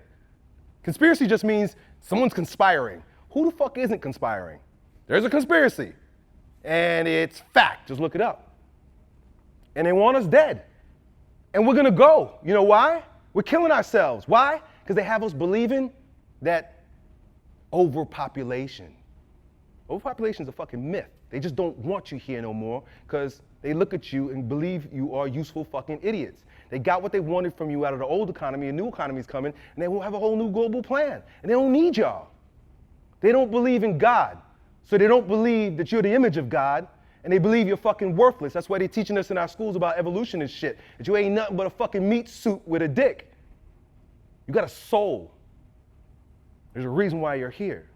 Conspiracy just means someone's conspiring. Who the fuck isn't conspiring? There's a conspiracy. And it's fact. Just look it up. And they want us dead. And we're going to go. You know why? We're killing ourselves. Why? Because they have us believing that overpopulation. Overpopulation is a fucking myth. They just don't want you here no more because they look at you and believe you are useful fucking idiots. They got what they wanted from you out of the old economy, a new economy is coming, and they will have a whole new global plan. And they don't need y'all. They don't believe in God. So they don't believe that you're the image of God, and they believe you're fucking worthless. That's why they're teaching us in our schools about evolution and shit, that you ain't nothing but a fucking meat suit with a dick. You got a soul. There's a reason why you're here.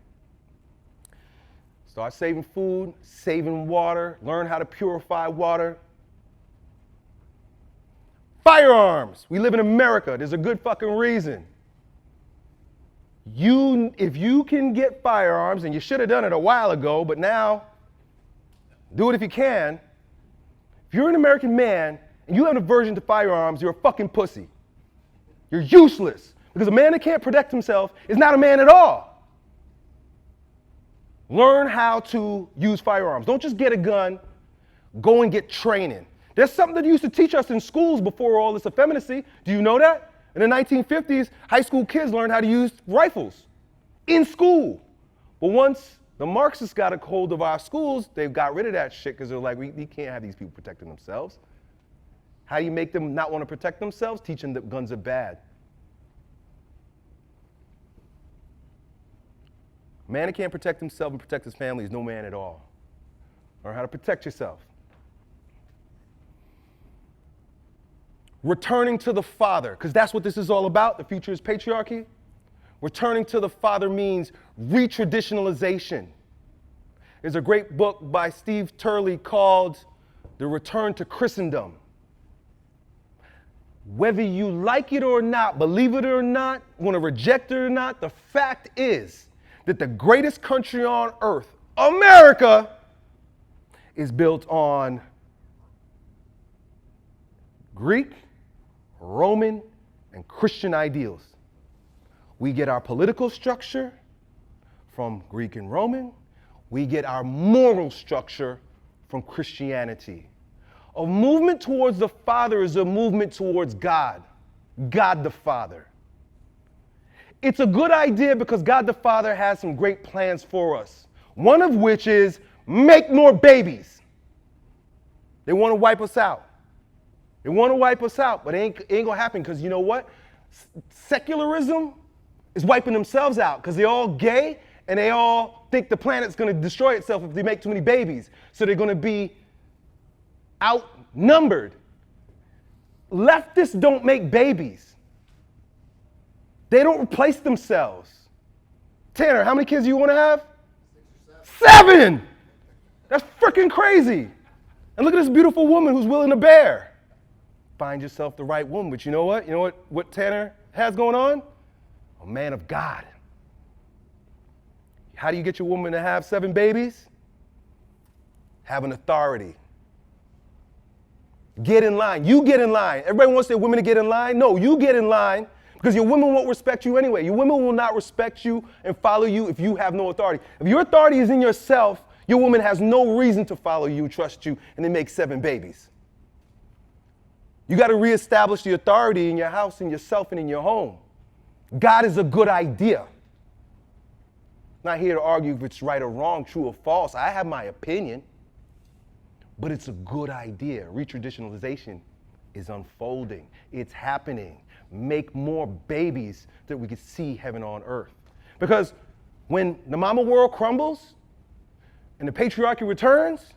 Start saving food, saving water, learn how to purify water. Firearms. We live in America. There's a good fucking reason. If you can get firearms, and you should have done it a while ago, but now, do it if you can. If you're an American man and you have an aversion to firearms, you're a fucking pussy. You're useless. Because a man that can't protect himself is not a man at all. Learn how to use firearms. Don't just get a gun, go and get training. There's something that used to teach us in schools before all this effeminacy. Do you know that? In the 1950s, high school kids learned how to use rifles in school. But once the Marxists got a hold of our schools, they got rid of that shit because they're like, we can't have these people protecting themselves. How do you make them not want to protect themselves? Teach them that guns are bad. A man that can't protect himself and protect his family is no man at all. Learn how to protect yourself. Returning to the Father, because that's what this is all about. The future is patriarchy. Returning to the Father means retraditionalization. There's a great book by Steve Turley called The Return to Christendom. Whether you like it or not, believe it or not, want to reject it or not, the fact is that the greatest country on earth, America, is built on Greek, Roman, and Christian ideals. We get our political structure from Greek and Roman. We get our moral structure from Christianity. A movement towards the Father is a movement towards God, God the Father. It's a good idea because God the Father has some great plans for us. One of which is make more babies. They want to wipe us out. They want to wipe us out, but it ain't going to happen because you know what? Secularism is wiping themselves out because they're all gay and they all think the planet's going to destroy itself if they make too many babies. So they're going to be outnumbered. Leftists don't make babies. They don't replace themselves. Tanner, how many kids do you want to have? 6 or 7. 7! That's freaking crazy. And look at this beautiful woman who's willing to bear. Find yourself the right woman, but you know what? You know what Tanner has going on? A man of God. How do you get your woman to have 7 babies? Have an authority. Get in line. You get in line. Everybody wants their women to get in line. No, you get in line because your women won't respect you anyway. Your women will not respect you and follow you if you have no authority. If your authority is in yourself, your woman has no reason to follow you, trust you, and then make 7 babies. You got to reestablish the authority in your house, in yourself, and in your home. God is a good idea. Not here to argue if it's right or wrong, true or false. I have my opinion. But it's a good idea. Retraditionalization is unfolding. It's happening. Make more babies that we can see heaven on earth. Because when the mama world crumbles and the patriarchy returns,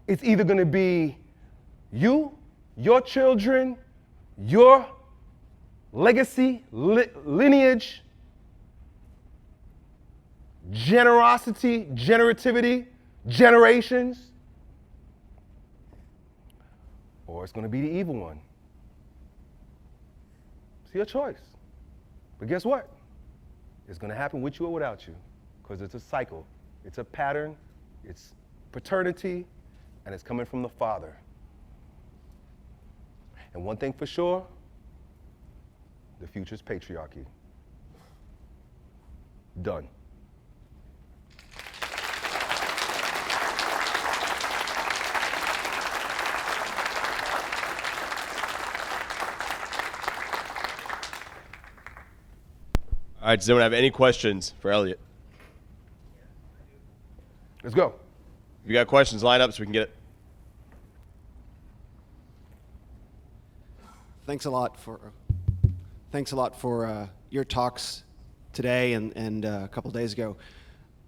it's either going to be you, your children, your legacy, lineage, generosity, generativity, generations, or it's going to be the evil one. It's your choice. But guess what? It's going to happen with you or without you, because it's a cycle. It's a pattern. It's paternity, and it's coming from the Father. And one thing for sure, the future's patriarchy. Done. All right, does anyone have any questions for Elliot? Let's go. If you got questions, line up so we can get it. Thanks a lot for your talks today and a couple days ago.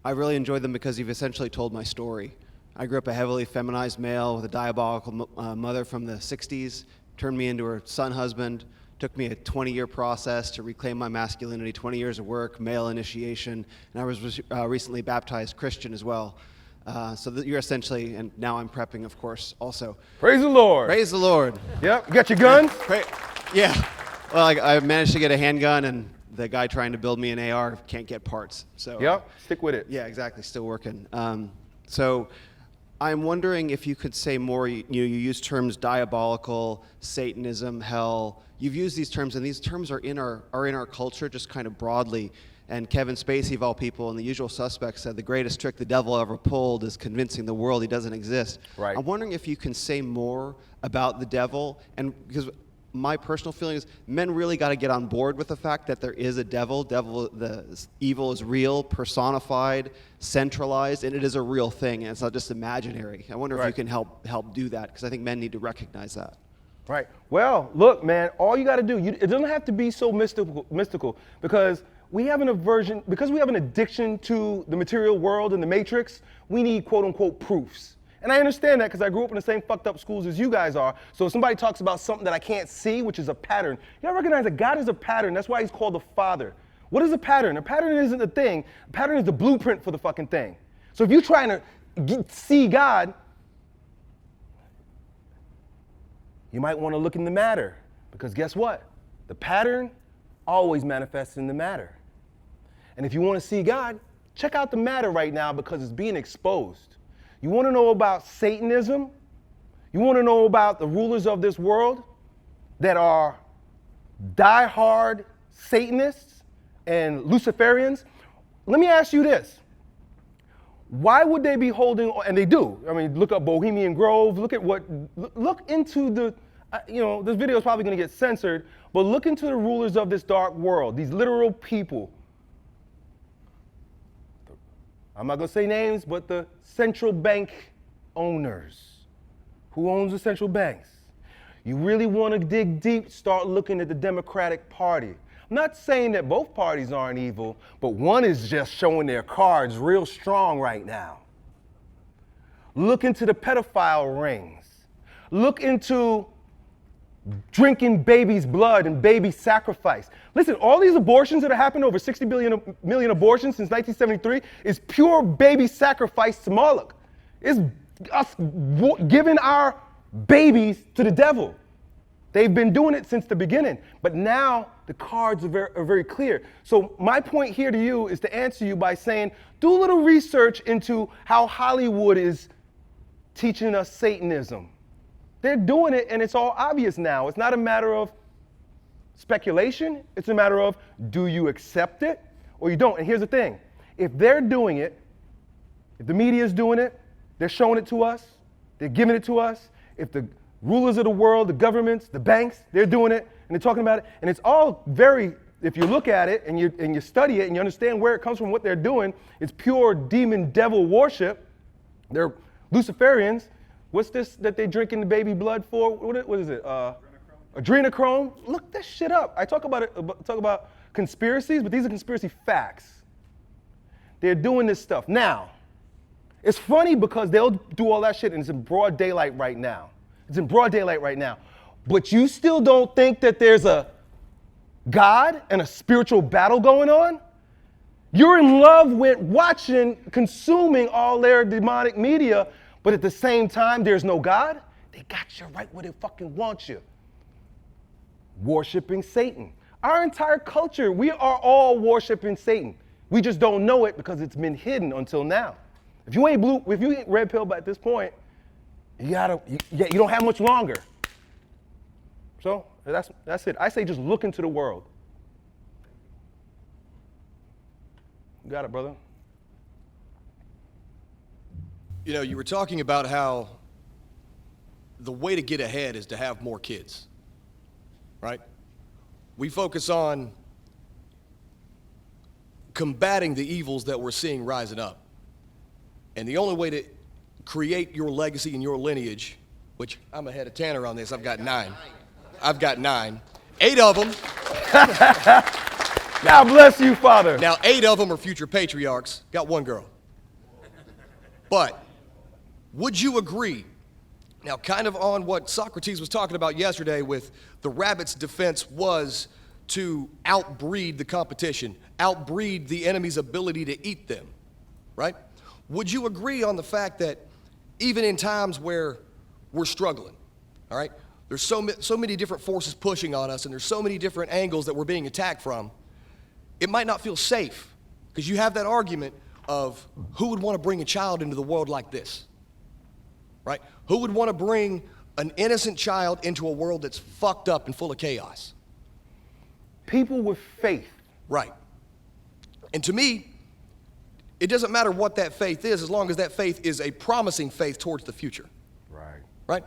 I really enjoyed them because you've essentially told my story. I grew up a heavily feminized male with a diabolical mother from the 60s, turned me into her son husband. Took me a 20-year process to reclaim my masculinity, 20 years of work, male initiation, and I was recently baptized Christian as well. So that you're essentially, and now I'm prepping, of course, also. Praise the Lord. Praise the Lord. Yep. You got your gun? Yeah. Well, I managed to get a handgun, and the guy trying to build me an AR can't get parts. So. Yep. Stick with it. Yeah, exactly. Still working. So I'm wondering if you could say more. You use terms diabolical, Satanism, hell. You've used these terms, and these terms are in our culture just kind of broadly. And Kevin Spacey, of all people, and The Usual Suspects said the greatest trick the devil ever pulled is convincing the world he doesn't exist. Right. I'm wondering if you can say more about the devil, and because my personal feeling is men really got to get on board with the fact that there is a devil. The evil is real, personified, centralized, and it is a real thing, and it's not just imaginary. I wonder if you can help do that, because I think men need to recognize that. Right. Well, look, man, all you got to do, it doesn't have to be so mystical, because we have an aversion, because we have an addiction to the material world and the matrix, we need quote unquote proofs. And I understand that because I grew up in the same fucked up schools as you guys are. So if somebody talks about something that I can't see, which is a pattern, you gotta recognize that God is a pattern. That's why he's called the Father. What is a pattern? A pattern isn't a thing. A pattern is the blueprint for the fucking thing. So if you're trying to see God, you might want to look in the matter, because guess what? The pattern always manifests in the matter. And if you want to see God, check out the matter right now, because it's being exposed. You want to know about Satanism? You want to know about the rulers of this world that are diehard Satanists and Luciferians? Let me ask you this. Why would they be holding, and they do, I mean, look up Bohemian Grove, look into the, this video is probably going to get censored, but look into the rulers of this dark world, these literal people. I'm not going to say names, but the central bank owners. Who owns the central banks? You really want to dig deep, start looking at the Democratic Party. I'm not saying that both parties aren't evil, but one is just showing their cards real strong right now. Look into the pedophile rings. Look into drinking babies' blood and baby sacrifice. Listen, all these abortions that have happened, over 60 million abortions since 1973, is pure baby sacrifice to Moloch. It's us giving our babies to the devil. They've been doing it since the beginning, but now the cards are very clear. So my point here to you is to answer you by saying, do a little research into how Hollywood is teaching us Satanism. They're doing it, and it's all obvious now. It's not a matter of speculation. It's a matter of, do you accept it or you don't? And here's the thing. If they're doing it, if the media is doing it, they're showing it to us, they're giving it to us. If the rulers of the world, the governments, the banks, they're doing it, and they're talking about it, and it's all very, if you look at it and you study it and you understand where it comes from, what they're doing, it's pure demon devil worship. They're Luciferians. What's this that they drinking the baby blood for? What is it? Adrenochrome. Look this shit up. I talk about conspiracies, but these are conspiracy facts. They're doing this stuff. Now, it's funny because they'll do all that shit and it's in broad daylight right now. It's in broad daylight right now. But you still don't think that there's a God and a spiritual battle going on. You're in love with watching, consuming all their demonic media, but at the same time, there's no God. They got you right where they fucking want you. Worshipping Satan. Our entire culture, we are all worshiping Satan. We just don't know it because it's been hidden until now. If you ain't red pill at this point, you don't have much longer. So that's it. I say just look into the world. You got it, brother. You know, you were talking about how the way to get ahead is to have more kids, right? We focus on combating the evils that we're seeing rising up. And the only way to create your legacy and your lineage, which I'm ahead of Tanner on this, I've got 9. 8 of them. God bless you, Father. Now, 8 of them are future patriarchs. Got 1 girl. But would you agree, now kind of on what Socrates was talking about yesterday with the rabbit's defense was to outbreed the competition, outbreed the enemy's ability to eat them, right? Would you agree on the fact that even in times where we're struggling, all right, there's so many different forces pushing on us and there's so many different angles that we're being attacked from, it might not feel safe because you have that argument of who would want to bring a child into the world like this, right? Who would want to bring an innocent child into a world that's fucked up and full of chaos? People with faith. Right. And to me, it doesn't matter what that faith is as long as that faith is a promising faith towards the future. Right. Right?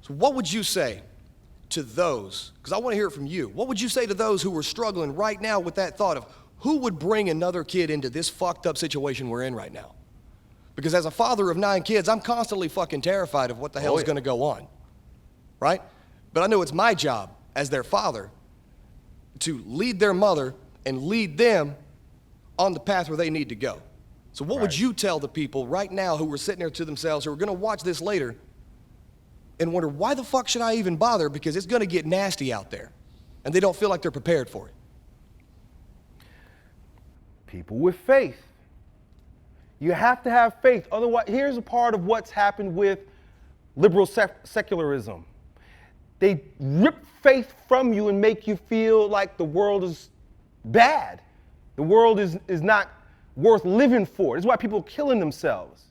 So what would you say to those, because I want to hear it from you, what would you say to those who are struggling right now with that thought of who would bring another kid into this fucked up situation we're in right now? Because as a father of 9 kids, I'm constantly fucking terrified of what the hell is going to go on, right? But I know it's my job as their father to lead their mother and lead them on the path where they need to go. So what would you tell the people right now who are sitting there to themselves, who are going to watch this later and wonder, why the fuck should I even bother? Because it's going to get nasty out there. And they don't feel like they're prepared for it. People with faith. You have to have faith. Otherwise, here's a part of what's happened with liberal secularism. They rip faith from you and make you feel like the world is bad. The world is not worth living for. This is why people are killing themselves.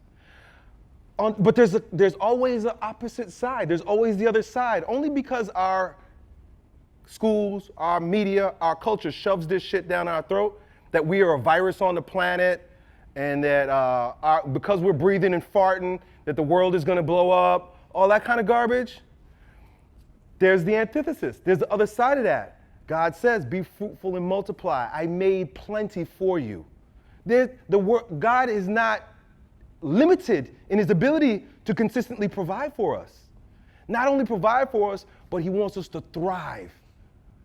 But there's always an opposite side. There's always the other side. Only because our schools, our media, our culture shoves this shit down our throat that we are a virus on the planet and that because we're breathing and farting that the world is going to blow up, all that kind of garbage. There's the antithesis. There's the other side of that. God says, be fruitful and multiply. I made plenty for you. God is not limited in his ability to consistently provide for us. Not only provide for us, but he wants us to thrive.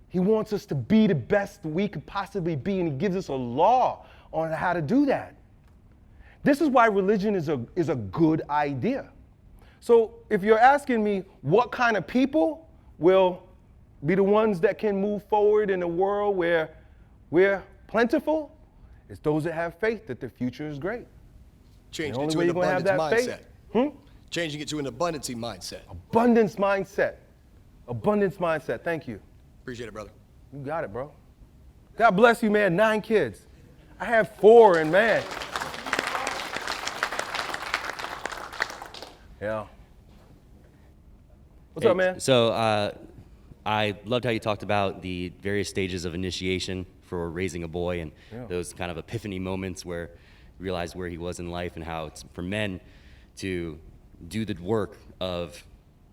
He wants us to be the best we could possibly be, and he gives us a law on how to do that. This is why religion is a good idea. So if you're asking me what kind of people will be the ones that can move forward in a world where we're plentiful, it's those that have faith that the future is great. Changing it to an abundance mindset. Changing it to an abundance mindset. Abundance mindset. Abundance mindset. Thank you. Appreciate it, brother. You got it, bro. God bless you, man. 9 kids. I have 4, and man. Yeah. What's up, man? So I loved how you talked about the various stages of initiation for raising a boy and those kind of epiphany moments where you realize where he was in life and how it's for men to do the work of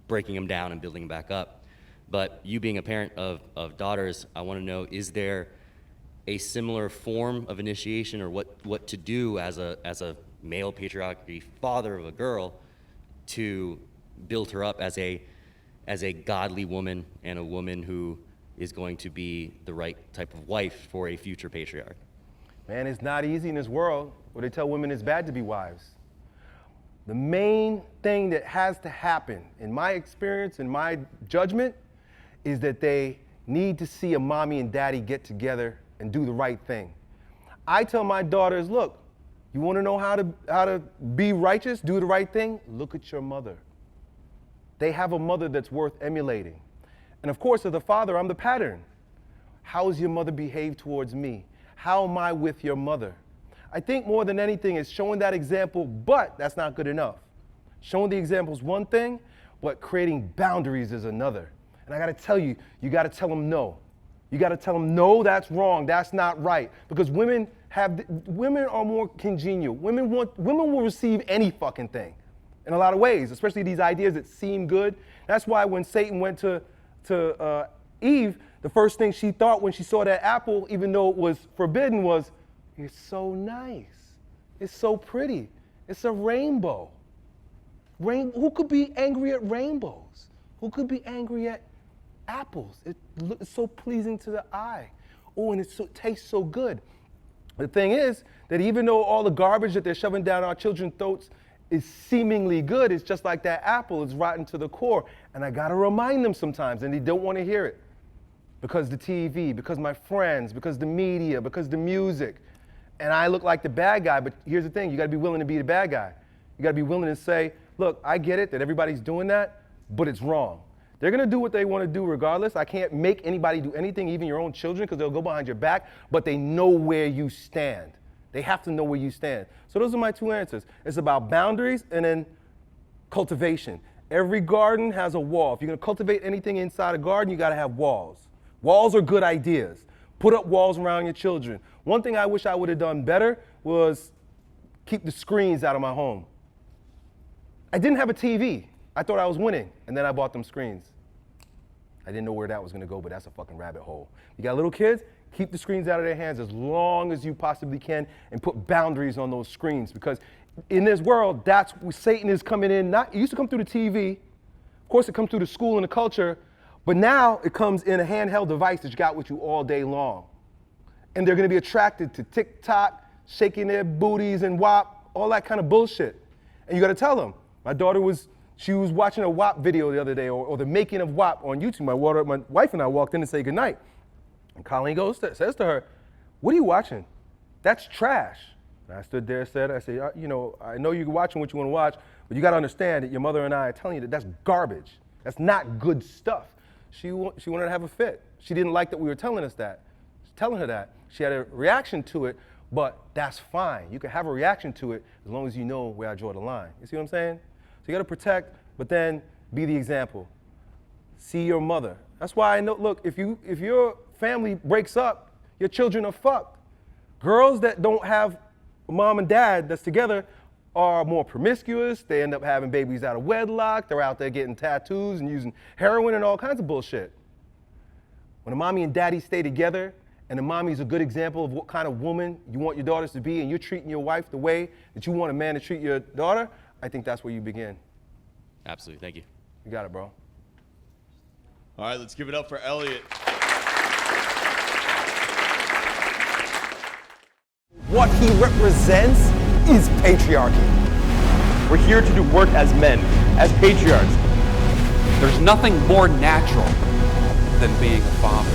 breaking him down and building him back up. But you being a parent of daughters, I want to know, is there a similar form of initiation or what to do as a male patriarchy father of a girl to build her up as a godly woman and a woman who is going to be the right type of wife for a future patriarch? Man, it's not easy in this world where they tell women it's bad to be wives. The main thing that has to happen, in my experience, in my judgment, is that they need to see a mommy and daddy get together and do the right thing. I tell my daughters, look, you want to know how to be righteous, do the right thing? Look at your mother. They have a mother that's worth emulating. And of course, as a father, I'm the pattern. How does your mother behave towards me? How am I with your mother? I think more than anything is showing that example, but that's not good enough. Showing the example is one thing, but creating boundaries is another. And I gotta tell you, you gotta tell them no. You gotta tell them, no, that's wrong, that's not right. Because women are more congenial. Women will receive any fucking thing in a lot of ways, especially these ideas that seem good. That's why when Satan went to Eve, the first thing she thought when she saw that apple, even though it was forbidden, was, it's so nice, it's so pretty, it's a rainbow. Who could be angry at rainbows? Who could be angry at apples? It's so pleasing to the eye. Oh, and it tastes so good. The thing is that even though all the garbage that they're shoving down our children's throats is seemingly good, it's just like that apple, it's rotten to the core. And I gotta remind them sometimes, and they don't wanna hear it. Because the TV, because my friends, because the media, because the music. And I look like the bad guy, but here's the thing, you gotta be willing to be the bad guy. You gotta be willing to say, look, I get it that everybody's doing that, but it's wrong. They're gonna do what they wanna do regardless. I can't make anybody do anything, even your own children, because they'll go behind your back, but they know where you stand. They have to know where you stand. So those are my two answers. It's about boundaries and then cultivation. Every garden has a wall. If you're gonna cultivate anything inside a garden, you gotta have walls. Walls are good ideas. Put up walls around your children. One thing I wish I would have done better was keep the screens out of my home. I didn't have a TV. I thought I was winning, and then I bought them screens. I didn't know where that was gonna go, but that's a fucking rabbit hole. You got little kids, keep the screens out of their hands as long as you possibly can and put boundaries on those screens, because in this world, that's where Satan is coming in. It used to come through the TV. Of course, it comes through the school and the culture, but now it comes in a handheld device that you got with you all day long. And they're gonna be attracted to TikTok, shaking their booties and WAP, all that kind of bullshit. And you gotta tell them. My daughter was watching a WAP video the other day, or the making of WAP on YouTube. My wife and I walked in to say goodnight. And Colleen says to her, what are you watching? That's trash. And I stood there and I said, I know you're watching what you wanna watch, but you gotta understand that your mother and I are telling you that that's garbage. That's not good stuff. She wanted to have a fit. She didn't like that we were telling her that. She had a reaction to it, but that's fine. You can have a reaction to it as long as you know where I draw the line. You see what I'm saying? So you gotta protect, but then be the example. See your mother. That's why I know, look, if your family breaks up, your children are fucked. Girls that don't have a mom and dad that's together are more promiscuous. They end up having babies out of wedlock. They're out there getting tattoos and using heroin and all kinds of bullshit. When a mommy and daddy stay together, and the mommy's a good example of what kind of woman you want your daughters to be, and you're treating your wife the way that you want a man to treat your daughter, I think that's where you begin. Absolutely, thank you. You got it, bro. All right, let's give it up for Elliot. What he represents is patriarchy. We're here to do work as men, as patriarchs. There's nothing more natural than being a father.